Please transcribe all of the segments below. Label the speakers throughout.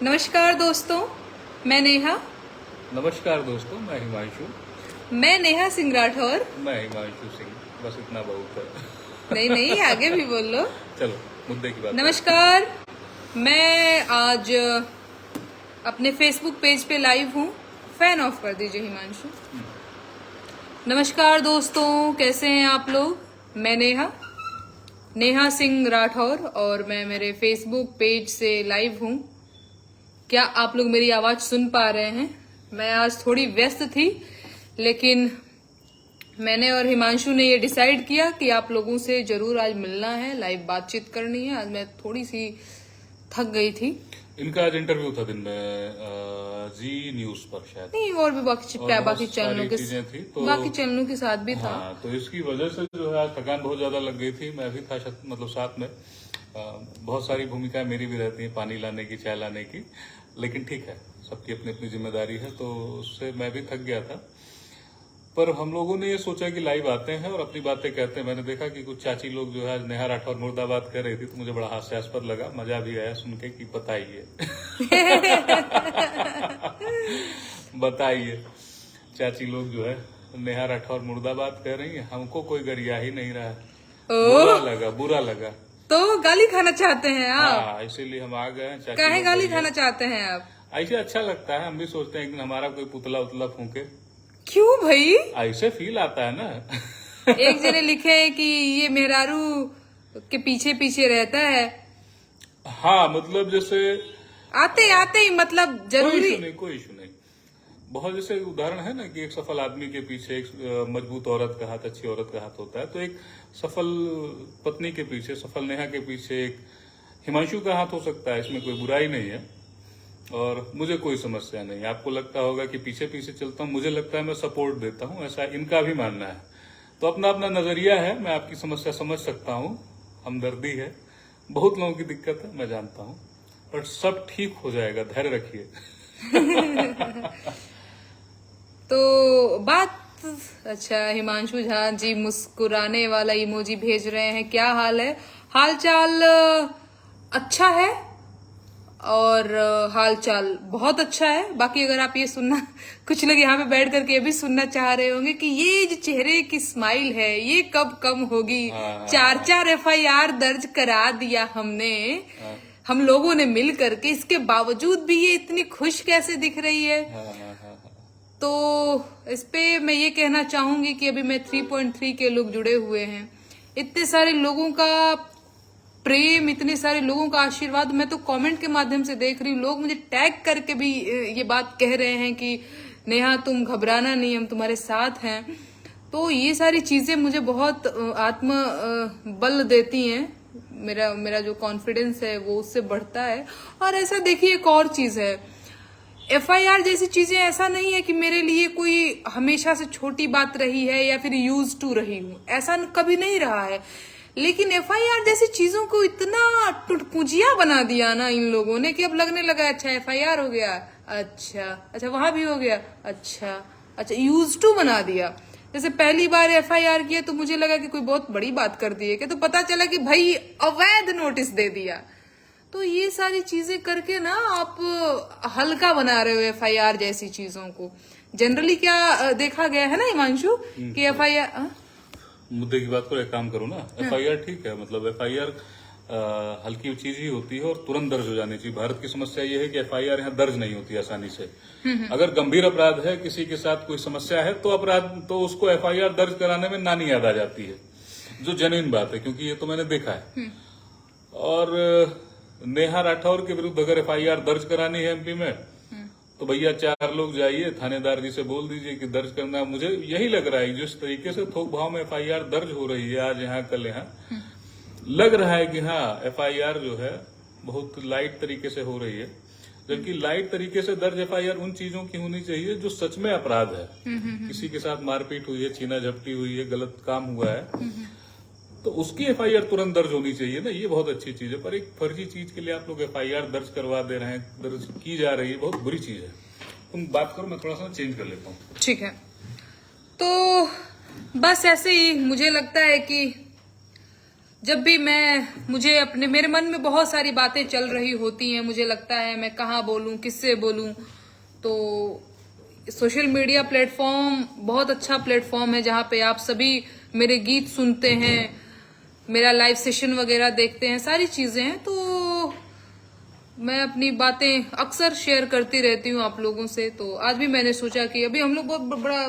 Speaker 1: नमस्कार दोस्तों, मैं नेहा।
Speaker 2: नमस्कार दोस्तों, मैं हिमांशु।
Speaker 1: मैं नेहा सिंह राठौर।
Speaker 2: मैं हिमांशु सिंह। बस इतना बहुत है।
Speaker 1: नहीं नहीं, आगे भी बोल लो।
Speaker 2: चलो मुद्दे की बात
Speaker 1: नमस्कार, मैं आज अपने फेसबुक पेज पे लाइव हूँ। फैन ऑफ कर दीजिए हिमांशु। नमस्कार दोस्तों, कैसे हैं आप लोग? मैं नेहा सिंह राठौर और मैं मेरे फेसबुक पेज से लाइव हूँ। क्या आप लोग मेरी आवाज सुन पा रहे हैं? मैं आज थोड़ी व्यस्त थी, लेकिन मैंने और हिमांशु ने ये डिसाइड किया कि आप लोगों से जरूर आज मिलना है, लाइव बातचीत करनी है। आज मैं थोड़ी सी थक गई थी।
Speaker 2: इनका आज इंटरव्यू था दिन में जी न्यूज पर शायद।
Speaker 1: नहीं, और भी बाकी
Speaker 2: चीजें थी तो
Speaker 1: बाकी चैनलों के साथ भी था।
Speaker 2: हाँ, तो इसकी वजह से जो है आज थकान बहुत ज्यादा लग गई थी। मैं भी था मतलब साथ में। बहुत सारी भूमिकाएं मेरी भी रहती हैं, पानी लाने की, चाय लाने की, लेकिन ठीक है, सबकी अपनी अपनी जिम्मेदारी है, तो उससे मैं भी थक गया था। पर हम लोगों ने ये सोचा कि लाइव आते हैं और अपनी बातें कहते हैं। मैंने देखा कि कुछ चाची लोग जो है आज नेहा राठौर मुर्दाबाद कर रही थी, तो मुझे बड़ा हास्यास्पद लगा, मजा भी आया सुन के कि बताइए। बताइए, चाची लोग जो है नेहा राठौर मुर्दाबाद कर रही है, हमको कोई गरिया ही नहीं रहा। बुरा लगा।
Speaker 1: तो गाली खाना चाहते हैं आप?
Speaker 2: हाँ, इसीलिए हम आ गए हैं। चाची
Speaker 1: काहे
Speaker 2: लोग
Speaker 1: गाली
Speaker 2: बढ़िया।
Speaker 1: खाना चाहते हैं आप?
Speaker 2: ऐसे अच्छा लगता है, हम भी सोचते हैं एक दिन हमारा कोई पुतला उतला फूके।
Speaker 1: क्यों भाई?
Speaker 2: ऐसे फील आता है ना।
Speaker 1: एक जने लिखे है कि ये मेहरारू के पीछे पीछे रहता है।
Speaker 2: हाँ, मतलब जैसे
Speaker 1: आते आते ही मतलब जरूरी
Speaker 2: कोई इशू नहीं। बहुत जैसे उदाहरण है ना कि एक सफल आदमी के पीछे एक मजबूत औरत का हाथ, अच्छी औरत का हाथ होता है, तो एक सफल पत्नी के पीछे, सफल नेहा के पीछे एक हिमांशु का हाथ हो सकता है। इसमें कोई बुराई नहीं है और मुझे कोई समस्या नहीं। आपको लगता होगा कि पीछे पीछे चलता हूँ, मुझे लगता है मैं सपोर्ट देता हूँ, ऐसा इनका भी मानना है। तो अपना अपना नजरिया है। मैं आपकी समस्या समझ सकता हूँ, हमदर्दी है, बहुत लोगों की दिक्कत है, मैं जानता हूँ, पर सब ठीक हो जाएगा, धैर्य रखिए।
Speaker 1: तो बात अच्छा, हिमांशु झा जी मुस्कुराने वाला इमोजी भेज रहे हैं। क्या हाल है? हाल चाल अच्छा है और हाल चाल बहुत अच्छा है। बाकी अगर आप ये सुनना, कुछ लोग यहाँ पे बैठ करके ये भी सुनना चाह रहे होंगे कि ये जो चेहरे की स्माइल है ये कब कम होगी। 4 FIR दर्ज करा दिया हमने, हम लोगों ने मिल करके, इसके बावजूद भी ये इतनी खुश कैसे दिख रही है? तो इस पे मैं ये कहना चाहूंगी कि अभी मैं 3.3 के लोग जुड़े हुए हैं। इतने सारे लोगों का प्रेम, इतने सारे लोगों का आशीर्वाद मैं तो कमेंट के माध्यम से देख रही हूँ। लोग मुझे टैग करके भी ये बात कह रहे हैं कि नेहा तुम घबराना नहीं, हम तुम्हारे साथ हैं। तो ये सारी चीजें मुझे बहुत आत्म बल देती हैं। मेरा जो कॉन्फिडेंस है वो उससे बढ़ता है। और ऐसा देखिए, एक और चीज है, FIR जैसी चीजें ऐसा नहीं है कि मेरे लिए कोई हमेशा से छोटी बात रही है या फिर यूज टू रही हूं, ऐसा कभी नहीं रहा है। लेकिन FIR जैसी चीजों को इतना टुटपुंजिया बना दिया ना इन लोगों ने कि अब लगने लगा अच्छा FIR हो गया, अच्छा वहां भी हो गया, अच्छा यूज टू बना दिया। जैसे पहली बार FIR किया तो मुझे लगा कि कोई बहुत बड़ी बात कर दी है कि, तो पता चला कि भाई अवैध नोटिस दे दिया। तो ये सारी चीजें करके ना आप हल्का बना रहे हो FIR जैसी चीजों को। जनरली क्या देखा गया है ना हिमांशु कि FIR
Speaker 2: मुद्दे की बात करो, एक काम करो ना, FIR ठीक है, मतलब FIR हल्की चीज ही होती है और तुरंत दर्ज हो जानी चाहिए। भारत की समस्या ये है कि FIR यहाँ दर्ज नहीं होती आसानी से। अगर गंभीर अपराध है, किसी के साथ कोई समस्या है, तो उसको FIR दर्ज कराने में नानी याद आ जाती है, जो जेन्युइन बात है, क्योंकि ये तो मैंने देखा है। और नेहा राठौर के विरुद्ध अगर FIR दर्ज करानी है MP में, तो भैया 4 लोग जाइए, थानेदार जी से बोल दीजिए कि दर्ज करना। मुझे यही लग रहा है जिस तरीके से थोक भाव में FIR दर्ज हो रही है, आज यहाँ कल यहाँ, लग रहा है कि हाँ FIR जो है बहुत लाइट तरीके से हो रही है। जबकि लाइट तरीके से दर्ज FIR उन चीजों की होनी चाहिए जो सच में अपराध है। किसी के साथ मारपीट हुई है, छीना झपटी हुई है, गलत काम हुआ है, तो उसकी FIR तुरंत दर्ज होनी चाहिए ना। ये बहुत अच्छी चीज है। पर एक फर्जी चीज के लिए आप लोग FIR दर्ज करवा दे रहे हैं, दर्ज की जा रही है, बहुत बुरी चीज है। तुम बात करो, मैं थोड़ा सा चेंज कर लेता हूँ।
Speaker 1: ठीक है। तो बस ऐसे ही मुझे लगता है कि जब भी मुझे मेरे मन में बहुत सारी बातें चल रही होती हैं, मुझे लगता है मैं कहाँ बोलूं, किससे बोलूं, तो सोशल मीडिया प्लेटफॉर्म बहुत अच्छा प्लेटफॉर्म है जहाँ पे आप सभी मेरे गीत सुनते हैं, मेरा लाइव सेशन वगैरह देखते हैं, सारी चीजें हैं। तो मैं अपनी बातें अक्सर शेयर करती रहती हूँ आप लोगों से। तो आज भी मैंने सोचा कि अभी हम लोग बहुत बड़ा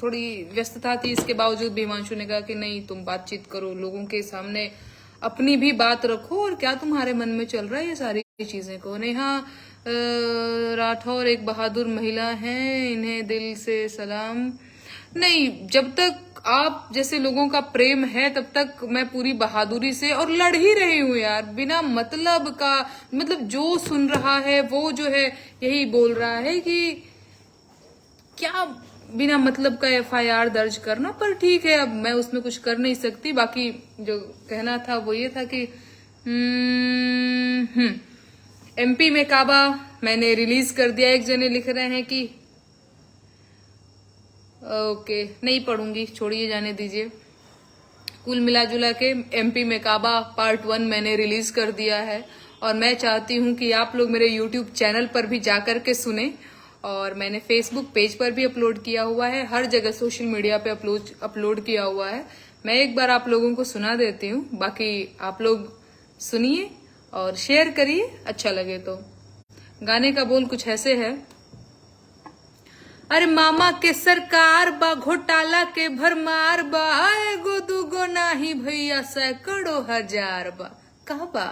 Speaker 1: थोड़ी व्यस्तता थी, इसके बावजूद भी हिमांशु ने कहा कि नहीं, तुम बातचीत करो, लोगों के सामने अपनी भी बात रखो और क्या तुम्हारे मन में चल रहा है ये सारी चीजें को। नेहा राठौर एक बहादुर महिला हैं, इन्हें दिल से सलाम। नहीं, जब तक आप जैसे लोगों का प्रेम है तब तक मैं पूरी बहादुरी से और लड़ ही रही हूँ यार, बिना मतलब का। मतलब जो सुन रहा है वो जो है यही बोल रहा है कि क्या बिना मतलब का एफआईआर दर्ज करना, पर ठीक है, अब मैं उसमें कुछ कर नहीं सकती। बाकी जो कहना था वो ये था कि एमपी में काबा मैंने रिलीज कर दिया। एक जने लिख रहे हैं कि ओके, नहीं पढ़ूंगी, छोड़िए, जाने दीजिए। कुल मिला जुला के एमपी में काबा पार्ट 1 मैंने रिलीज कर दिया है और मैं चाहती हूं कि आप लोग मेरे यूट्यूब चैनल पर भी जाकर के सुने, और मैंने फेसबुक पेज पर भी अपलोड किया हुआ है, हर जगह सोशल मीडिया पे अपलोड किया हुआ है। मैं एक बार आप लोगों को सुना देती हूँ, बाकी आप लोग सुनिए और शेयर करिए अच्छा लगे तो। गाने का बोल कुछ ऐसे है। अरे मामा के सरकार बा, घोटाला के भरमार बा, एगो दूगो नाही भैया सैकड़ों हजार बा। काबा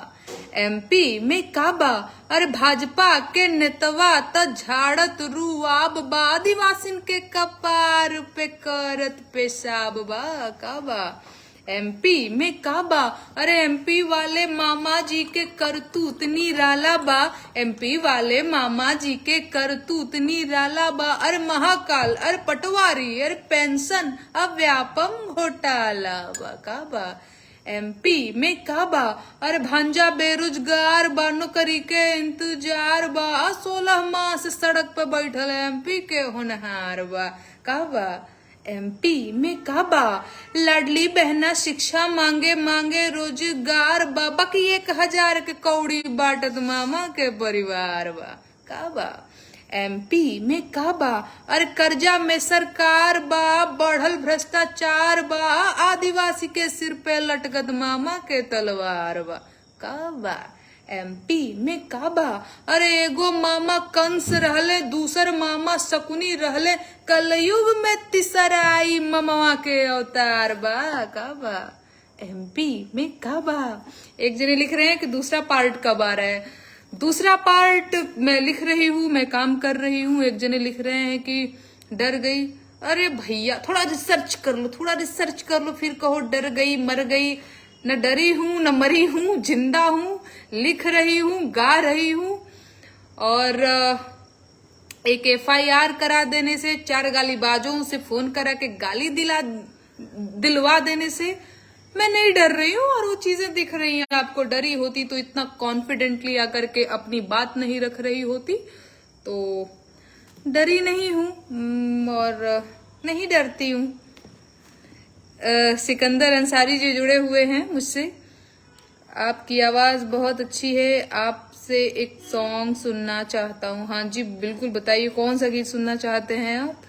Speaker 1: एमपी में काबा, अरे भाजपा के नेतवा त झाड़त रुआब बा, आदिवासिन के कपार पे करत पेशाब बा। काबा एमपी में काबा, अरे एमपी वाले मामा जी के करतूत निराला बा, एमपी वाले मामा जी के करतूत निराला बा। अरे महाकाल, अरे पटवारी, अरे पेंशन अव्यापम घोटाला बा। काबा एमपी में काबा, अरे भांजा बेरोजगार बा, नौकरी के इंतजार बा, 16 माह से सड़क पे बैठल एमपी के होनहार बा। काबा एमपी में काबा, लाडली बहना शिक्षा मांगे मांगे रोजगार बा, बाकी 1000 के कौड़ी बाटत मामा के परिवार बा। काबा एमपी में काबा, अरे कर्जा में सरकार बा, बढ़ल भ्रष्टाचार बा, आदिवासी के सिर पे लटकत मामा के तलवार बा। काबा एमपी में काबा, अरे एगो मामा कंस रहले, दूसर मामा शकुनी रहले, कलयुग में तीसराई ममवा के अवतार बा। काबा एमपी में काबा। एक जने लिख रहे हैं कि दूसरा पार्ट कब आ रहा है। दूसरा पार्ट मैं लिख रही हूँ, मैं काम कर रही हूँ। एक जने लिख रहे हैं कि डर गई। अरे भैया थोड़ा रिसर्च कर लो, थोड़ा रिसर्च कर लो, फिर कहो डर गई मर गई। न डरी हूं न मरी हूं, जिंदा हूं, लिख रही हूं, गा रही हूं। और एक एफआईआर करा देने से, 4 गालीबाजों से फोन करा के गाली दिलवा देने से मैं नहीं डर रही हूँ, और वो चीजें दिख रही हैं आपको। डरी होती तो इतना कॉन्फिडेंटली आकर के अपनी बात नहीं रख रही होती। तो डरी नहीं हूँ और नहीं डरती हूँ। सिकंदर अंसारी जी जुड़े हुए हैं मुझसे। आपकी आवाज बहुत अच्छी है, आपसे एक सॉन्ग सुनना चाहता हूँ। हाँ जी बिल्कुल, बताइए कौन सा गीत सुनना चाहते हैं आप।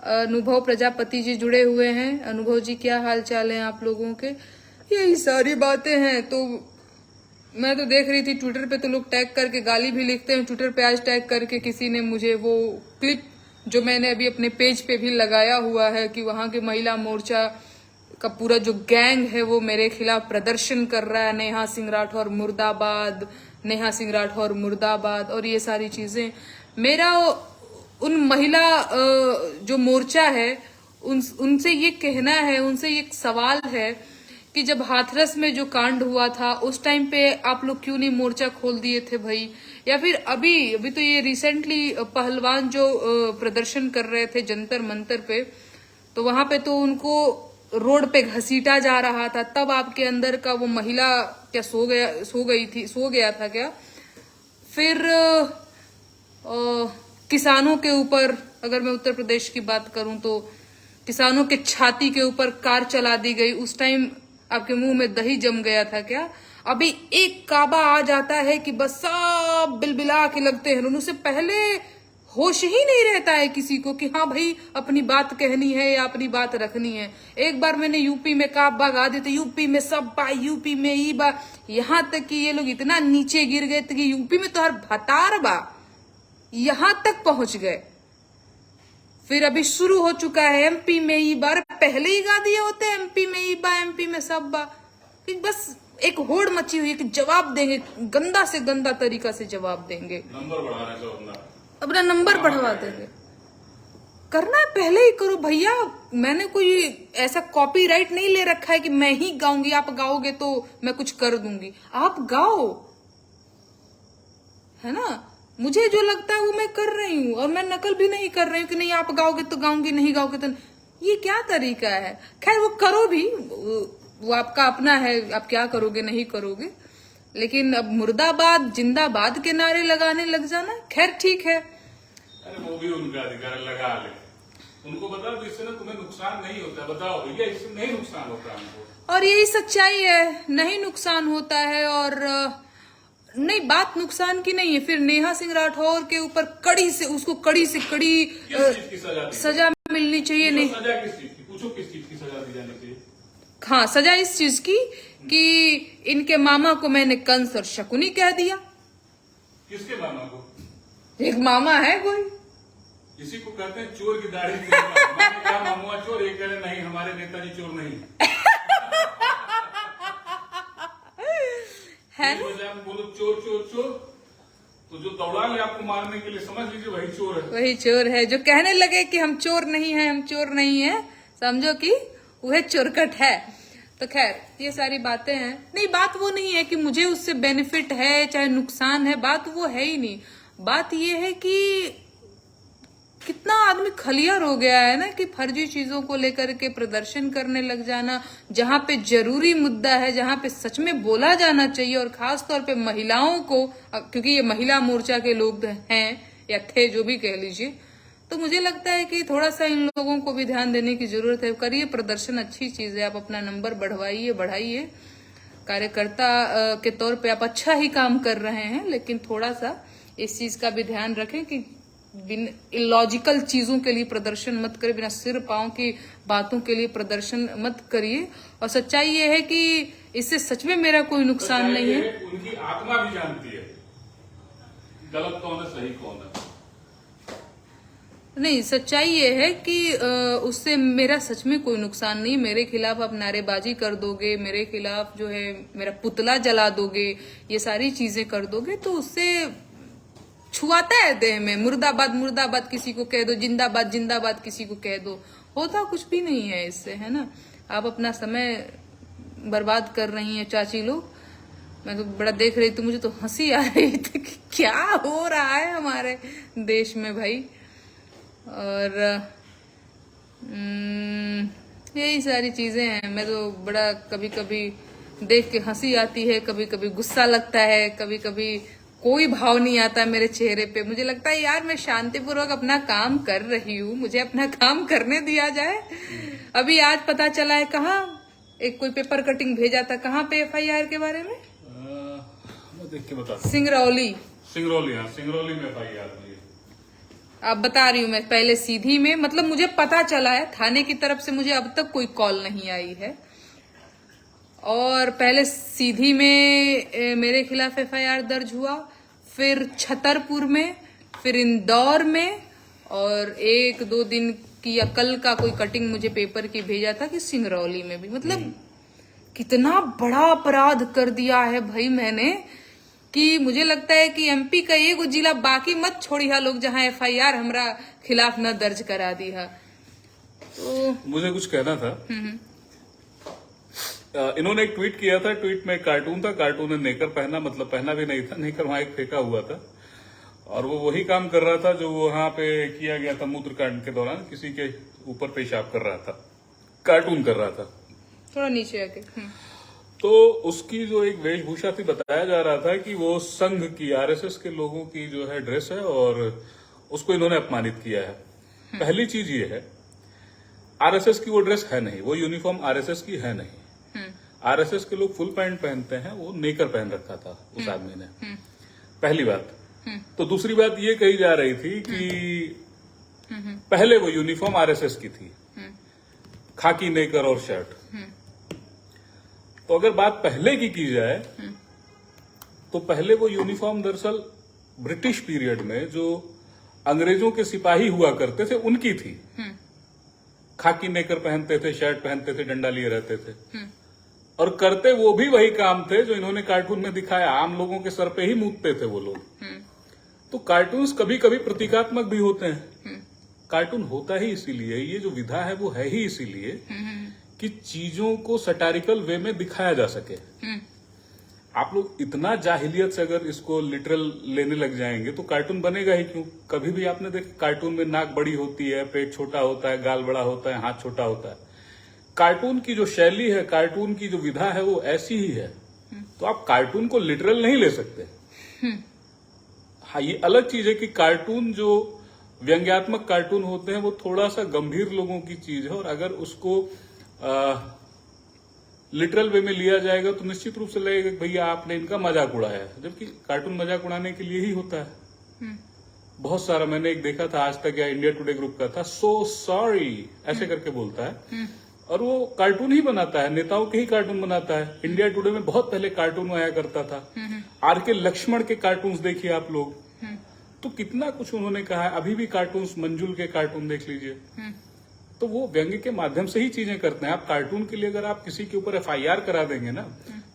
Speaker 1: अनुभव प्रजापति जी जुड़े हुए हैं। अनुभव जी क्या हाल चाल है आप लोगों के। यही सारी बातें हैं। तो मैं तो देख रही थी ट्विटर पे तो लोग टैग करके गाली भी लिखते हैं। ट्विटर पे आज टैग करके किसी ने मुझे वो क्लिप जो मैंने अभी अपने पेज पे भी लगाया हुआ है कि वहां के महिला मोर्चा का पूरा जो गैंग है वो मेरे खिलाफ प्रदर्शन कर रहा है, नेहा सिंह राठौर मुर्दाबाद, नेहा सिंह राठौर मुर्दाबाद, और ये सारी चीजें। मेरा उन महिला जो मोर्चा है उनसे ये कहना है, उनसे ये सवाल है कि जब हाथरस में जो कांड हुआ था उस टाइम पे आप लोग क्यों नहीं मोर्चा खोल दिए थे भाई। या फिर अभी तो ये रिसेंटली पहलवान जो प्रदर्शन कर रहे थे जंतर मंतर पे, तो वहां पे तो उनको रोड पे घसीटा जा रहा था, तब आपके अंदर का वो महिला क्या सो गया था क्या। फिर किसानों के ऊपर, अगर मैं उत्तर प्रदेश की बात करूं तो किसानों के छाती के ऊपर कार चला दी गई। उस टाइम आपके मुंह में दही जम गया था क्या? अभी एक काबा आ जाता है कि बस सब बिलबिला के लगते हैं, उनसे पहले होश ही नहीं रहता है किसी को कि हाँ भाई अपनी बात कहनी है या अपनी बात रखनी है। एक बार मैंने यूपी में काबा गा दी तो यूपी में सब बा, यूपी में ई बा, यहाँ तक कि ये लोग इतना नीचे गिर गए कि यूपी में तो हर भतार बा, यहां तक पहुंच गए। फिर अभी शुरू हो चुका है एमपी में ई बार, पहले ही गा दिए होते एमपी में ई बा, एमपी में सब बा, कि बस एक होड़ मची हुई है कि जवाब देंगे, गंदा से गंदा तरीका से जवाब देंगे,
Speaker 2: नंबर बढ़ाने से
Speaker 1: अपना नंबर बढ़वा देंगे। करना है पहले ही करो भैया। मैंने कोई ऐसा कॉपीराइट नहीं ले रखा है कि मैं ही गाऊंगी, आप गाओगे तो मैं कुछ कर दूंगी। आप गाओ, है ना। मुझे जो लगता है वो मैं कर रही हूँ, और मैं नकल भी नहीं कर रही हूँ कि नहीं आप गाओगे तो गाऊंगी, नहीं गाओगे तो। ये क्या तरीका है? खैर वो करो भी, वो आपका अपना है, आप क्या करोगे नहीं करोगे। लेकिन अब मुर्दाबाद जिंदाबाद के नारे लगाने लग जाना, खैर ठीक है।
Speaker 2: अरे वो भी उनका अधिकार, लगा ले, उनको बता दो इससे ना तुम्हें नुकसान नहीं होता। बताओ भैया इससे नहीं नुकसान होता हमको,
Speaker 1: और यही सच्चाई है, नहीं नुकसान होता है। और नहीं, बात नुकसान की नहीं है। फिर नेहा सिंह राठौर के ऊपर कड़ी से कड़ी
Speaker 2: किस चीज की
Speaker 1: सजा मिलनी चाहिए। नहीं,
Speaker 2: सजा किस चीज की? पूछो किस चीज की सजा दी जानी चाहिए?
Speaker 1: हाँ, सजा इस चीज की कि इनके मामा को मैंने कंस और शकुनी कह दिया।
Speaker 2: किसके मामा को?
Speaker 1: एक मामा है कोई,
Speaker 2: इसी को कहते हैं चोर की दाढ़ी। मैंने कहा मामुआ चोर, ये कह रहे नहीं हमारे नेताजी चोर नहीं
Speaker 1: है ना।
Speaker 2: बोलो चोर चोर चोर, तो जो दौड़ा ले आपको मारने के लिए समझ लीजिए वही चोर है।
Speaker 1: वही चोर है जो कहने लगे कि हम चोर नहीं है, हम चोर नहीं है, समझो कि वह चोरकट है। तो खैर ये सारी बातें हैं। नहीं, बात वो नहीं है कि मुझे उससे बेनिफिट है चाहे नुकसान है, बात वो है ही नहीं। बात ये है कि कितना आदमी खलियर हो गया है ना, कि फर्जी चीजों को लेकर के प्रदर्शन करने लग जाना, जहां पे जरूरी मुद्दा है, जहां पे सच में बोला जाना चाहिए। और खास तौर पे महिलाओं को, क्योंकि ये महिला मोर्चा के लोग हैं या थे, जो भी कह लीजिए, तो मुझे लगता है कि थोड़ा सा इन लोगों को भी ध्यान देने की जरूरत है। करिए प्रदर्शन, अच्छी चीज है, आप अपना नंबर बढ़ाइए। कार्यकर्ता के तौर पे आप अच्छा ही काम कर रहे हैं, लेकिन थोड़ा सा इस चीज का भी ध्यान रखें कि इलॉजिकल चीजों के लिए प्रदर्शन मत करिए, बिना सिर पांव की बातों के लिए प्रदर्शन मत करिए। और सच्चाई ये है कि इससे सच में मेरा कोई नुकसान नहीं है।
Speaker 2: उनकी आत्मा भी जानती है गलत कौन है सही कौन है।
Speaker 1: नहीं, सच्चाई ये है कि उससे मेरा सच में कोई नुकसान नहीं। मेरे खिलाफ आप नारेबाजी कर दोगे, मेरे खिलाफ जो है मेरा पुतला जला दोगे, ये सारी चीजें कर दोगे, तो उससे छुआता है देह में। मुर्दाबाद मुर्दाबाद किसी को कह दो, जिंदाबाद जिंदाबाद किसी को कह दो, होता कुछ भी नहीं है इससे, है ना। आप अपना समय बर्बाद कर रही हैं चाची लोग। मैं तो बड़ा देख रही थी, मुझे तो हंसी आ रही थी कि क्या हो रहा है हमारे देश में भाई। और यही सारी चीजें हैं। मैं तो बड़ा कभी कभी देख के हंसी आती है, कभी कभी गुस्सा लगता है, कभी कभी कोई भाव नहीं आता मेरे चेहरे पे। मुझे लगता है यार मैं शांतिपूर्वक अपना काम कर रही हूँ, मुझे अपना काम करने दिया जाए। अभी आज पता चला है, कहाँ एक कोई पेपर कटिंग भेजा था, कहाँ पे एफआईआर के बारे में,
Speaker 2: मैं देख के बता।
Speaker 1: सिंगरौली।
Speaker 2: हाँ, सिंगरौली में एफआईआर हुई है।
Speaker 1: अब बता रही हूँ मैं, पहले सीधी में, मतलब मुझे पता चला है, थाने की तरफ से मुझे अब तक कोई कॉल नहीं आई है। और पहले सीधी में मेरे खिलाफ एफआईआर दर्ज हुआ, फिर छतरपुर में, फिर इंदौर में, और 1-2 दिन की या कल का कोई कटिंग मुझे पेपर की भेजा था कि सिंगरौली में भी। मतलब कितना बड़ा अपराध कर दिया है भाई मैंने, कि मुझे लगता है कि एमपी का एक जिला बाकी मत छोड़िया लोग जहां एफआईआर हमरा खिलाफ न दर्ज करा दी है। तो
Speaker 2: मुझे कुछ कहना था। इन्होंने एक ट्वीट किया था, ट्वीट में कार्टून था, कार्टून ने नेकर पहना, मतलब पहना भी नहीं था, नेकर वहां एक फेंका हुआ था, और वो वही काम कर रहा था जो वहां पे किया गया था मूत्रकांड के दौरान, किसी के ऊपर पेशाब कर रहा था, कार्टून कर रहा था
Speaker 1: थोड़ा नीचे आके।
Speaker 2: तो उसकी जो एक वेशभूषा थी, बताया जा रहा था कि वो संघ की, आरएसएस के लोगों की जो है ड्रेस है, और उसको इन्होंने अपमानित किया है। पहली चीज ये है, आरएसएस की वो ड्रेस है नहीं, वो यूनिफॉर्म आरएसएस की है नहीं। आरएसएस के लोग फुल पैंट पहनते हैं, वो नेकर पहन रखा था उस आदमी ने, पहली बात। तो दूसरी बात ये कही जा रही थी कि पहले वो यूनिफॉर्म आरएसएस की थी, खाकी नेकर और शर्ट। तो अगर बात पहले की जाए तो पहले वो यूनिफॉर्म दरअसल ब्रिटिश पीरियड में जो अंग्रेजों के सिपाही हुआ करते थे उनकी थी। खाकी नेकर पहनते थे, शर्ट पहनते थे, डंडा लिए रहते थे, और करते वो भी वही काम थे जो इन्होंने कार्टून में दिखाया। आम लोगों के सर पे ही मूतते थे वो लोग। तो कार्टून्स कभी कभी प्रतीकात्मक भी होते हैं। कार्टून होता ही इसीलिए, ये जो विधा है वो है ही इसीलिए कि चीजों को सटारिकल वे में दिखाया जा सके। आप लोग इतना जाहिलियत से अगर इसको लिटरल लेने लग जाएंगे तो कार्टून बनेगा ही क्यों। कभी भी आपने देखा कार्टून में नाक बड़ी होती है, पेट छोटा होता है, गाल बड़ा होता है, हाथ छोटा होता है। कार्टून की जो शैली है, कार्टून की जो विधा है वो ऐसी ही है। तो आप कार्टून को लिटरल नहीं ले सकते। हाँ, ये अलग चीज है कि कार्टून जो व्यंग्यात्मक कार्टून होते हैं वो थोड़ा सा गंभीर लोगों की चीज है, और अगर उसको लिटरल वे में लिया जाएगा तो निश्चित रूप से लगेगा कि भैया आपने इनका मजाक उड़ाया है, जबकि कार्टून मजाक उड़ाने के लिए ही होता है। बहुत सारा मैंने एक देखा था आज तक या इंडिया टुडे ग्रुप का था, सो सॉरी ऐसे करके बोलता है, और वो कार्टून ही बनाता है, नेताओं के ही कार्टून बनाता है। इंडिया टुडे में बहुत पहले कार्टून आया करता था। आर.के. लक्ष्मण के कार्टून देखिए आप लोग, तो कितना कुछ उन्होंने कहा है। अभी भी कार्टून, मंजुल के कार्टून देख लीजिए, तो वो व्यंग्य के माध्यम से ही चीजें करते हैं। आप कार्टून के लिए अगर आप किसी के ऊपर एफआईआर करा देंगे ना,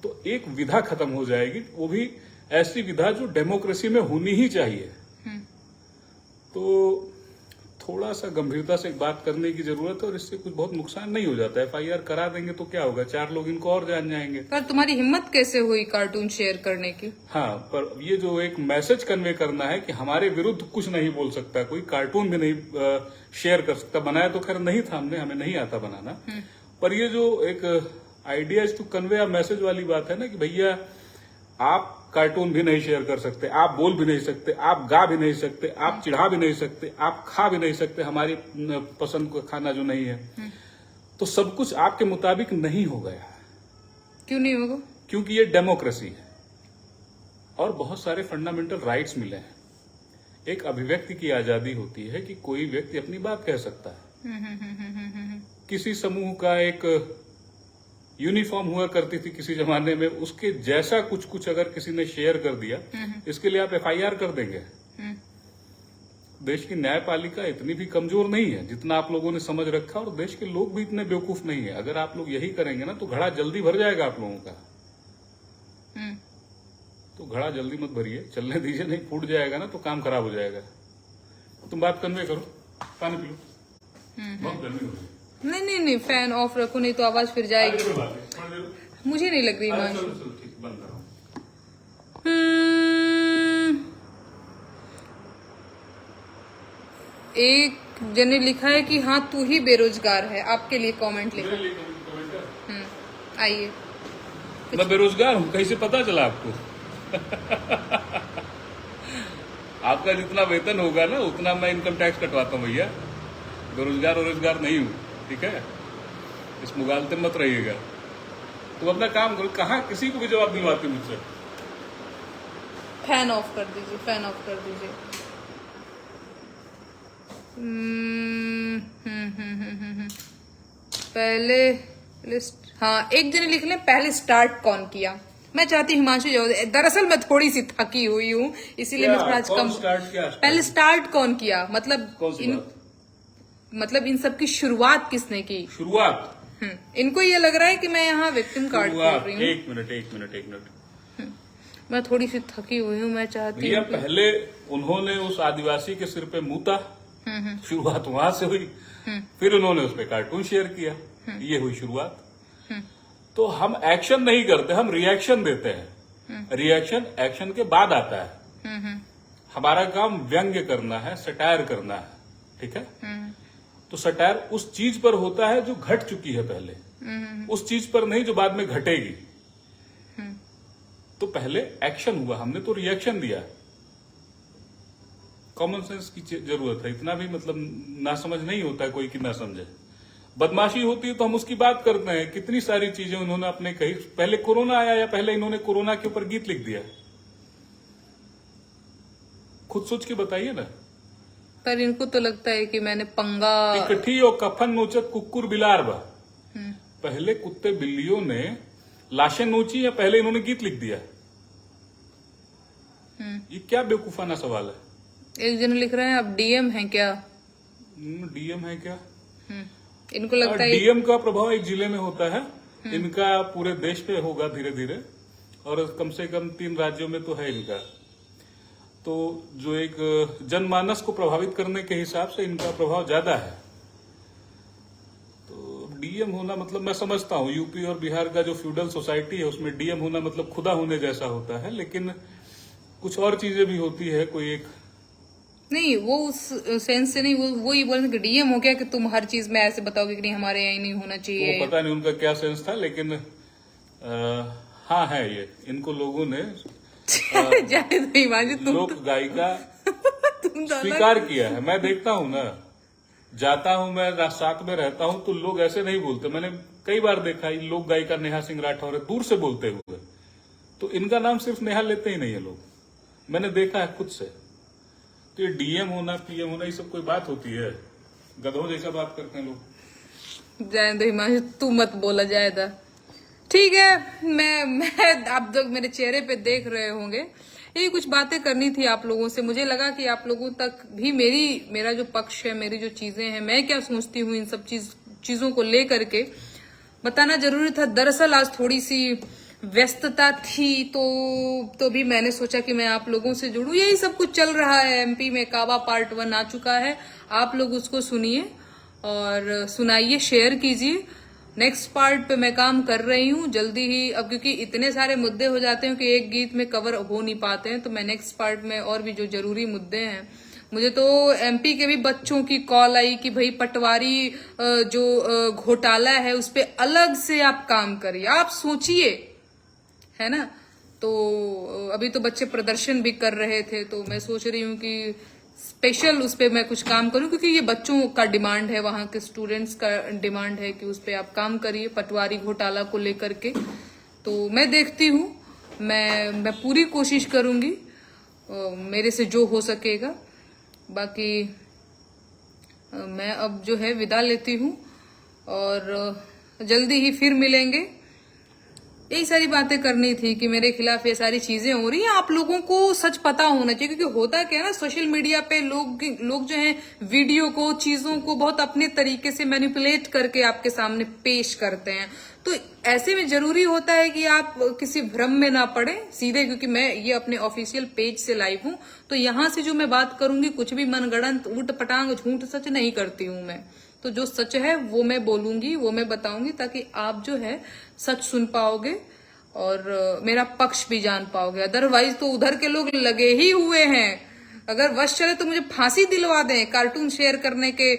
Speaker 2: तो एक विधा खत्म हो जाएगी, वो भी ऐसी विधा जो डेमोक्रेसी में होनी ही चाहिए। तो थोड़ा सा गंभीरता से एक बात करने की जरूरत है, और इससे कुछ बहुत नुकसान नहीं हो जाता है। एफआईआर करा देंगे तो क्या होगा, 4 लोग इनको और जान जाएंगे।
Speaker 1: पर तुम्हारी हिम्मत कैसे हुई कार्टून शेयर करने की?
Speaker 2: हाँ, पर ये जो एक मैसेज कन्वे करना है कि हमारे विरुद्ध कुछ नहीं बोल सकता कोई, कार्टून भी नहीं शेयर कर सकता। बनाया तो खैर नहीं था हमने, हमें नहीं आता बनाना, पर ये जो एक idea is to convey a message वाली बात है ना, कि भैया आप कार्टून भी नहीं शेयर कर सकते, आप बोल भी नहीं सकते, आप गा भी नहीं सकते, आप चिढ़ा भी नहीं सकते, आप खा भी नहीं सकते हमारी पसंद का खाना जो नहीं है। तो सब कुछ आपके मुताबिक नहीं हो गया।
Speaker 1: क्यों नहीं होगा?
Speaker 2: क्योंकि ये डेमोक्रेसी है और बहुत सारे फंडामेंटल राइट्स मिले हैं। एक अभिव्यक्ति की आजादी होती है कि कोई व्यक्ति अपनी बात कह सकता है। किसी समूह का एक यूनिफॉर्म हुआ करती थी किसी जमाने में, उसके जैसा कुछ अगर किसी ने शेयर कर दिया, इसके लिए आप एफआईआर कर देंगे। देश की न्यायपालिका इतनी भी कमजोर नहीं है जितना आप लोगों ने समझ रखा, और देश के लोग भी इतने बेवकूफ नहीं है। अगर आप लोग यही करेंगे ना तो घड़ा जल्दी भर जाएगा आप लोगों का। तो घड़ा जल्दी मत भरिए, चलने दीजिए, नहीं फूट जाएगा ना तो काम खराब हो जाएगा। तुम बात कन्वे करो, पानी पी लो, बहुत गर्मी हो रही है।
Speaker 1: नहीं, फैन ऑफ रखो, नहीं तो आवाज फिर जाएगी। मुझे नहीं लग रही हिमांशु। एक जन ने लिखा है कि हाँ तू ही बेरोजगार है, आपके लिए कमेंट लिखा। आइए।
Speaker 2: मैं बेरोजगार हूँ, कहीं से पता चला आपको? आपका जितना वेतन होगा ना उतना मैं इनकम टैक्स कटवाता हूँ भैया। बेरोजगार और रोजगार नहीं हूँ, ठीक है? इस मुगालते मत रहिएगा। तुम अपना काम करो, कहाँ किसी को भी जवाब दिलवाते मुझसे।
Speaker 1: फैन ऑफ कर दीजिए, फैन ऑफ कर दीजिए। पहले हाँ, एक जने लिख ले पहले स्टार्ट कौन किया। मैं चाहती हिमांशु जाओ, दरअसल मैं थोड़ी सी थकी हुई हूँ इसीलिए मैं थोड़ा कम। पहले स्टार्ट कौन किया, मतलब इन सब की शुरुआत किसने की?
Speaker 2: शुरुआत
Speaker 1: इनको ये लग रहा है कि मैं यहाँ विक्टिम कार्ड खेल रही हूँ।
Speaker 2: एक मिनट।
Speaker 1: मैं थोड़ी सी थकी हुई हूँ, मैं चाहती हूँ
Speaker 2: पहले उन्होंने उस आदिवासी के सिर पे मूता, शुरुआत वहां से हुई। फिर उन्होंने उस पर कार्टून शेयर किया, ये हुई शुरुआत। तो हम एक्शन नहीं करते, हम रिएक्शन देते हैं। रिएक्शन एक्शन के बाद आता है। हमारा काम व्यंग्य करना है, सटायर करना है, ठीक है? तो सटायर उस चीज पर होता है जो घट चुकी है पहले, उस चीज पर नहीं जो बाद में घटेगी। तो पहले एक्शन हुआ, हमने तो रिएक्शन दिया। कॉमन सेंस की जरूरत है, इतना भी मतलब ना समझ नहीं होता है कोई कि ना समझे। बदमाशी होती है तो हम उसकी बात करते हैं। कितनी सारी चीजें उन्होंने अपने कही। पहले कोरोना आया या पहले इन्होंने कोरोना के ऊपर गीत लिख दिया? खुद सोच के बताइए ना।
Speaker 1: पर इनको तो लगता है कि मैंने पंगा
Speaker 2: इकट्ठी और कफन नोचत कुकुर बिलार बा। पहले कुत्ते बिल्लियों ने लाशें नोची या पहले इन्होंने गीत लिख दिया? ये क्या बेवकूफाना सवाल है।
Speaker 1: एक जन लिख रहे हैं अब डीएम है क्या?
Speaker 2: डीएम है क्या?
Speaker 1: इनको लगता है
Speaker 2: डीएम का प्रभाव एक जिले में होता है, इनका पूरे देश पे होगा धीरे धीरे, और कम से कम 3 राज्यों में तो है इनका। तो जो एक जनमानस को प्रभावित करने के हिसाब से इनका प्रभाव ज्यादा है। तो डीएम होना मतलब मैं समझता हूँ यूपी और बिहार का जो फ्यूडल सोसाइटी है उसमें डीएम होना मतलब खुदा होने जैसा होता है, लेकिन कुछ और चीजें भी होती है। कोई एक
Speaker 1: नहीं, वो उस सेंस से नहीं, वो ये बोल कि डीएम हो गया कि तुम हर चीज में ऐसे बताओगे कि नहीं हमारे यहाँ नहीं होना चाहिए।
Speaker 2: वो पता नहीं उनका क्या सेंस था, लेकिन हाँ है ये। इनको लोगों ने
Speaker 1: जाने दो हिमांशु, तुम
Speaker 2: लोक गायिका
Speaker 1: तुम तो
Speaker 2: स्वीकार किया है। मैं देखता हूँ ना, जाता हूँ मैं साथ में रहता हूँ तो लोग ऐसे नहीं बोलते। मैंने कई बार देखा लोक गायिका नेहा सिंह राठौर है दूर से बोलते हुए, तो इनका नाम सिर्फ नेहा लेते ही नहीं है लोग, मैंने देखा है खुद से। तो ये डीएम होना पीएम होना ये सब कोई बात होती है? गधों जैसा बात करते हैं लोग।
Speaker 1: जाने दो हिमांशु, तू मत बोला जाएगा। ठीक है, मैं आप लोग मेरे चेहरे पे देख रहे होंगे, यही कुछ बातें करनी थी आप लोगों से। मुझे लगा कि आप लोगों तक भी मेरा जो पक्ष है, मेरी जो चीजें हैं, मैं क्या सोचती हूँ इन सब चीजों को लेकर के बताना जरूरी था। दरअसल आज थोड़ी सी व्यस्तता थी तो भी मैंने सोचा कि मैं आप लोगों से जुड़ूं। यही सब कुछ चल रहा है। एमपी में काबा पार्ट 1 आ चुका है, आप लोग उसको सुनिए और सुनाइए, शेयर कीजिए। नेक्स्ट पार्ट पे मैं काम कर रही हूँ जल्दी ही। अब क्योंकि इतने सारे मुद्दे हो जाते हैं कि एक गीत में कवर हो नहीं पाते हैं, तो मैं नेक्स्ट पार्ट में और भी जो जरूरी मुद्दे हैं, मुझे तो एमपी के भी बच्चों की कॉल आई कि भाई पटवारी जो घोटाला है उस पे अलग से आप काम करिए। आप सोचिए, है ना। तो अभी तो बच्चे प्रदर्शन भी कर रहे थे, तो मैं सोच रही हूँ कि स्पेशल उस पे मैं कुछ काम करूं, क्योंकि ये बच्चों का डिमांड है, वहां के स्टूडेंट्स का डिमांड है कि उस पे आप काम करिए पटवारी घोटाला को लेकर के। तो मैं देखती हूँ, मैं पूरी कोशिश करूंगी मेरे से जो हो सकेगा। बाकी मैं अब जो है विदा लेती हूँ और जल्दी ही फिर मिलेंगे। यही सारी बातें करनी थी कि मेरे खिलाफ ये सारी चीजें हो रही हैं। आप लोगों को सच पता होना चाहिए, क्योंकि होता क्या है ना, सोशल मीडिया पे लोग जो हैं वीडियो को, चीजों को बहुत अपने तरीके से मैनिपुलेट करके आपके सामने पेश करते हैं। तो ऐसे में जरूरी होता है कि आप किसी भ्रम में ना पड़े सीधे, क्योंकि मैं ये अपने ऑफिशियल पेज से लाइव हूं, तो यहां से जो मैं बात करूंगी कुछ भी मनगढ़ंत ऊट पटांग झूठ सच नहीं करती हूं मैं। तो जो सच है वो मैं बोलूंगी, वो मैं बताऊंगी, ताकि आप जो है सच सुन पाओगे और मेरा पक्ष भी जान पाओगे। अदरवाइज तो उधर के लोग लगे ही हुए हैं, अगर वश चले तो मुझे फांसी दिलवा दें कार्टून शेयर करने के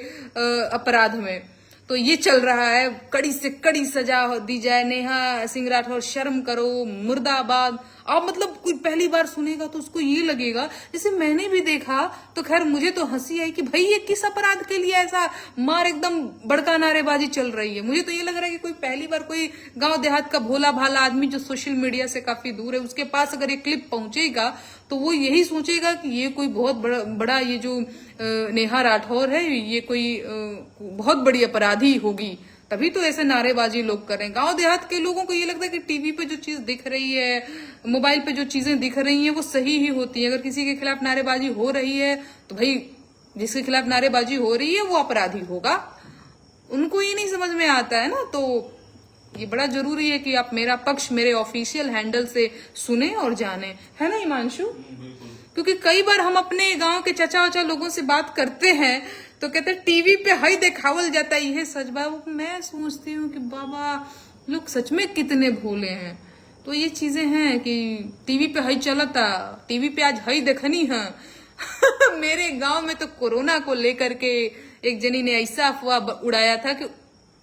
Speaker 1: अपराध में। तो ये चल रहा है, कड़ी से कड़ी सजा दी जाए। नेहा सिंह राठौर शर्म करो, मुर्दाबाद। अब मतलब कोई पहली बार सुनेगा तो उसको ये लगेगा, जैसे मैंने भी देखा तो खैर मुझे तो हंसी आई कि भाई ये किस अपराध के लिए ऐसा मार एकदम बड़का नारेबाजी चल रही है। मुझे तो ये लग रहा है कि कोई पहली बार कोई गांव देहात का भोला भाला आदमी जो सोशल मीडिया से काफी दूर है, उसके पास अगर ये क्लिप पहुंचेगा तो वो यही सोचेगा कि ये कोई बहुत बड़ा ये जो नेहा राठौर है ये कोई बहुत बड़ी अपराधी होगी, तभी तो ऐसे नारेबाजी लोग कर रहे हैं। गांव देहात के लोगों को ये लगता है कि टीवी पे जो चीज दिख रही है, मोबाइल पे जो चीजें दिख रही हैं वो सही ही होती है। अगर किसी के खिलाफ नारेबाजी हो रही है तो भाई जिसके खिलाफ नारेबाजी हो रही है वो अपराधी होगा। उनको ये नहीं समझ में आता है ना। तो ये बड़ा जरूरी है कि आप मेरा पक्ष मेरे ऑफिशियल हैंडल से सुने और जाने, है ना हिमांशु। क्योंकि कई बार हम अपने गांव के चचा वचा लोगों से बात करते हैं तो कहते हैं टीवी पे हई दिखावल जाता है, ये सच बात। मैं सोचती हूँ कि बाबा लोग सच में कितने भोले हैं। तो ये चीजें हैं कि टीवी पे हई चलता, टीवी पे आज हई देखनी है। मेरे गांव में तो कोरोना को लेकर के एक जनी ने ऐसा अफवाह उड़ाया था कि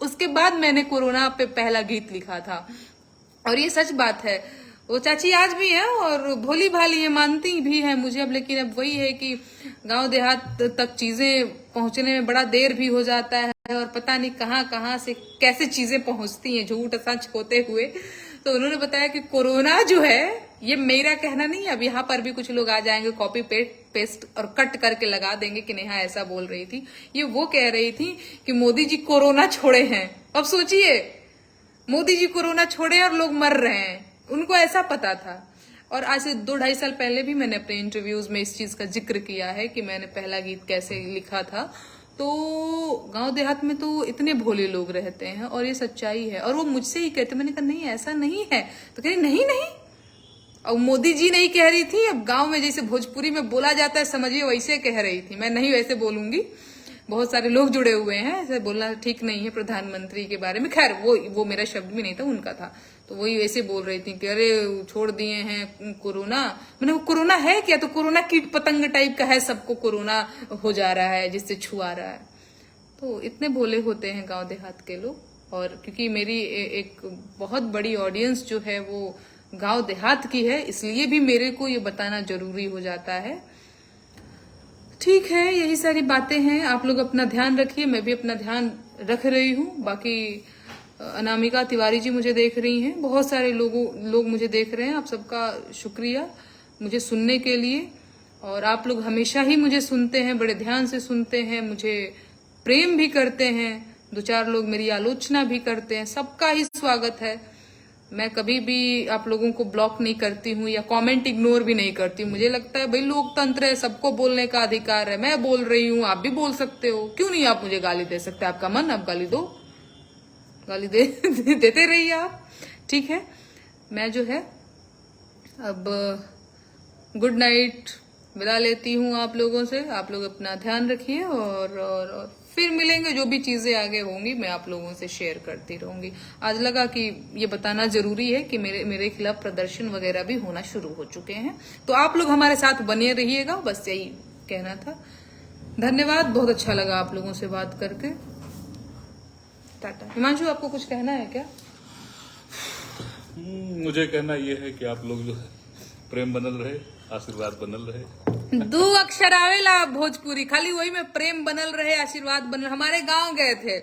Speaker 1: उसके बाद मैंने कोरोना पे पहला गीत लिखा था, और ये सच बात है। वो चाची आज भी है और भोली भाली है, मानती भी है मुझे अब। लेकिन अब वही है कि गांव देहात तक चीजें पहुंचने में बड़ा देर भी हो जाता है। है और पता नहीं कहाँ कहाँ से कैसे चीजें पहुंचती हैं झूठ सच होते हुए। तो उन्होंने बताया कि कोरोना जो है, ये मेरा कहना नहीं है, अब यहाँ पर भी कुछ लोग आ जाएंगे कॉपी पेस्ट और कट करके लगा देंगे कि नेहा ऐसा बोल रही थी। ये वो कह रही थी कि मोदी जी कोरोना छोड़े हैं। अब सोचिए, मोदी जी कोरोना छोड़े और लोग मर रहे हैं, उनको ऐसा पता था। और आज से 2-2.5 साल पहले भी मैंने अपने इंटरव्यूज में इस चीज का जिक्र किया है कि मैंने पहला गीत कैसे लिखा था। तो गांव देहात में तो इतने भोले लोग रहते हैं और ये सच्चाई है। और वो मुझसे ही कहते, मैंने कहा नहीं ऐसा नहीं है, तो कह रही नहीं नहीं, और मोदी जी नहीं कह रही थी, अब गांव में जैसे भोजपुरी में बोला जाता है समझिए वैसे कह रही थी। मैं नहीं वैसे बोलूंगी, बहुत सारे लोग जुड़े हुए हैं, ऐसे बोलना ठीक नहीं है प्रधानमंत्री के बारे में। खैर वो मेरा शब्द भी नहीं था, उनका था। तो वही वैसे बोल रही थी कि अरे छोड़ दिए हैं कोरोना। मैंने वो कोरोना है क्या? तो कोरोना कीट पतंग टाइप का है, सबको कोरोना हो जा रहा है जिससे छुआ रहा है। तो इतने भोले होते हैं गांव देहात के लोग। और क्योंकि मेरी एक बहुत बड़ी ऑडियंस जो है वो गांव देहात की है, इसलिए भी मेरे को ये बताना जरूरी हो जाता है। ठीक है, यही सारी बातें हैं। आप लोग अपना ध्यान रखिए, मैं भी अपना ध्यान रख रही हूँ। बाकी अनामिका तिवारी जी मुझे देख रही हैं, बहुत सारे लोग मुझे देख रहे हैं। आप सबका शुक्रिया मुझे सुनने के लिए। और आप लोग हमेशा ही मुझे सुनते हैं, बड़े ध्यान से सुनते हैं, मुझे प्रेम भी करते हैं। 2-4 लोग मेरी आलोचना भी करते हैं, सबका ही स्वागत है। मैं कभी भी आप लोगों को ब्लॉक नहीं करती हूँ या कमेंट इग्नोर भी नहीं करती हूँ। मुझे लगता है भाई लोकतंत्र है, सबको बोलने का अधिकार है। मैं बोल रही हूँ, आप भी बोल सकते हो, क्यों नहीं आप मुझे गाली दे सकते? आपका मन, आप गाली दो, गाली देते रहिए आप। ठीक है, मैं जो है अब गुड नाइट मिला लेती हूँ आप लोगों से। आप लोग अपना ध्यान रखिए और फिर मिलेंगे। जो भी चीजें आगे होंगी मैं आप लोगों से शेयर करती रहूंगी। आज लगा कि ये बताना जरूरी है कि मेरे खिलाफ प्रदर्शन वगैरह भी होना शुरू हो चुके हैं। तो आप लोग हमारे साथ बने रहिएगा, बस यही कहना था। धन्यवाद, बहुत अच्छा लगा आप लोगों से बात करके। टाटा। हिमांशु, आपको कुछ कहना है क्या?
Speaker 2: मुझे कहना यह है कि आप लोग जो है प्रेम बनल रहे, आशीर्वाद बनल रहे।
Speaker 1: 2 अक्षर आवेला भोजपुरी, खाली वही में प्रेम बनल रहे, आशीर्वाद बनल। हमारे गांव गए थे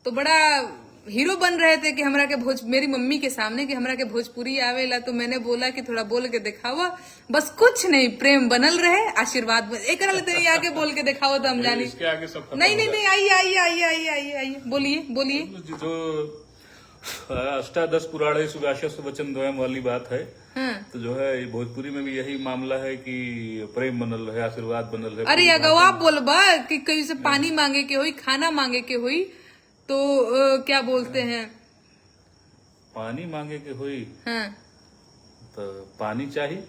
Speaker 1: तो बड़ा हीरो बन रहे थे कि हमरा के मेरी मम्मी के सामने कि हमरा के भोजपुरी आवेला। तो मैंने बोला कि थोड़ा बोल के दिखावा, बस कुछ नहीं, प्रेम बनल रहे, आशीर्वाद एक आगे बोल के दिखाओ तो हम जानी।
Speaker 2: इसके आगे सब
Speaker 1: नहीं नहीं नहीं, आइए बोलिए बोलिए।
Speaker 2: जो अष्टादश पुराणे सुभाषित वचन द्वयम वाली बात है।
Speaker 1: हाँ।
Speaker 2: तो जो है ये भोजपुरी में भी यही मामला है कि प्रेम बनल रहे, आशीर्वाद बनल रहे।
Speaker 1: अरे अगवा बोलबा कि कहीं से पानी मांगे के हुई, खाना मांगे के हुई, तो क्या बोलते हैं,
Speaker 2: पानी मांगे के हुई।
Speaker 1: हाँ।
Speaker 2: तो पानी चाहिए,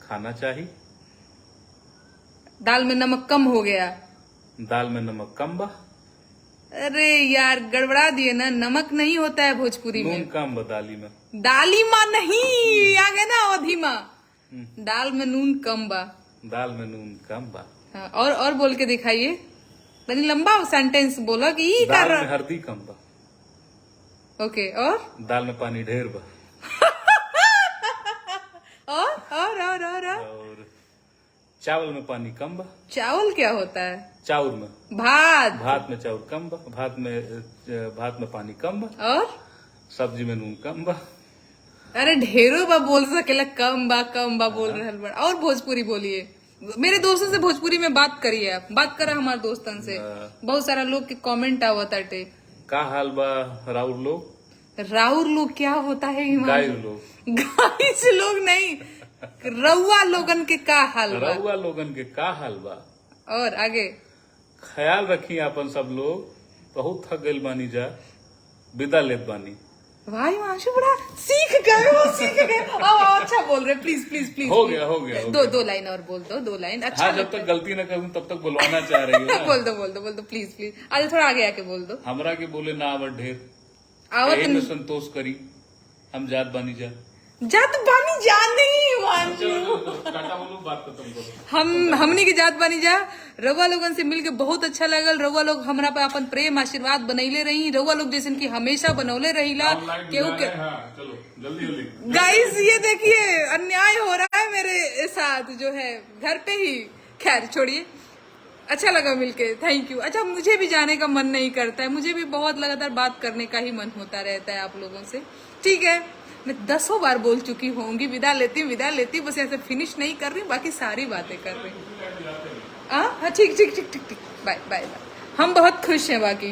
Speaker 2: खाना चाहिए।
Speaker 1: दाल में नमक कम हो गया,
Speaker 2: दाल में नमक कम बा।
Speaker 1: अरे यार गड़बड़ा दिए ना, नमक नहीं होता है भोजपुरी
Speaker 2: नून
Speaker 1: में।
Speaker 2: कम बा दाली में।
Speaker 1: दाली माँ नहीं, आ गए ना अवधि माँ। दाल में नून कम बा।
Speaker 2: दाल में नून कम बा।
Speaker 1: हाँ, और बोल के दिखाइए, तनी लंबा सेंटेंस बोला कि ई
Speaker 2: दाल
Speaker 1: कर।
Speaker 2: में हल्दी कम बा।
Speaker 1: ओके, और
Speaker 2: दाल में पानी ढेर बा। और चावल में पानी कम बा।
Speaker 1: चावल क्या होता है?
Speaker 2: चाउर में,
Speaker 1: भात
Speaker 2: में चाउर कम बा। भात में पानी कम बा।
Speaker 1: और
Speaker 2: सब्जी में नून कम बा।
Speaker 1: अरे ढेरों बा बोल सकेला, कम बा बोल रहल बा। और भोजपुरी बोलिए, मेरे दोस्तों से भोजपुरी में बात करिए, आप बात करा हमारे दोस्तन से। बहुत सारा लोग के कमेंट आवत आटे।
Speaker 2: का हाल बा राउर लोग?
Speaker 1: राउर लोग क्या होता है?
Speaker 2: गाय लोग।
Speaker 1: गाइस लोग नहीं, रउआ लोगन के का हाल बा?
Speaker 2: रउआ लोगन के का हाल बा?
Speaker 1: और आगे
Speaker 2: ख्याल रखी अपन सब लोग। बहुत थक गइल बानी जा, विदा लेत बानी।
Speaker 1: भाई माशु बड़ा सीख गए। आओ, अच्छा बोल रहे, प्लीज प्लीज प्लीज।
Speaker 2: हो गया।
Speaker 1: दो लाइन और बोल दो, 2 लाइन। अच्छा,
Speaker 2: हाँ, जब तक गलती न करूँ तब तक बुलवाना चाह रही हो ना।
Speaker 1: बोल दो प्लीज। आज थोड़ा आगे आके बोल दो।
Speaker 2: हमरा के बोले ना आवत ढेर,
Speaker 1: आवत
Speaker 2: यही में संतोष करी। हम जात बानी जा।
Speaker 1: जात बानी जा नहीं मानू।
Speaker 2: टाटा बोलो, बात खत्म करो।
Speaker 1: हमनी की जात बानी जा। रउआ लोगन से मिलके बहुत अच्छा लगल। रउआ लोग हमरा पे अपन प्रेम आशीर्वाद बनैले रही। रउआ लोग जैसे की हमेशा बनौले रहीला। केहू के
Speaker 2: चलो जल्दी
Speaker 1: गाइस, ये देखिए अन्याय हो रहा है मेरे साथ जो है घर पे ही। खैर छोड़िए, अच्छा लगा मिलके, थैंक यू। अच्छा, मुझे भी जाने का मन नहीं करता है, मुझे भी बहुत लगातार बात करने का ही मन होता रहता है आप लोगों से। ठीक है, मैं 10 बार बोल चुकी होंगी विदा लेती हूँ, बस ऐसे फिनिश नहीं कर रही, बाकी सारी बातें कर रही हूँ। हाँ ठीक, बाय बाय बाय। हम बहुत खुश हैं बाकी।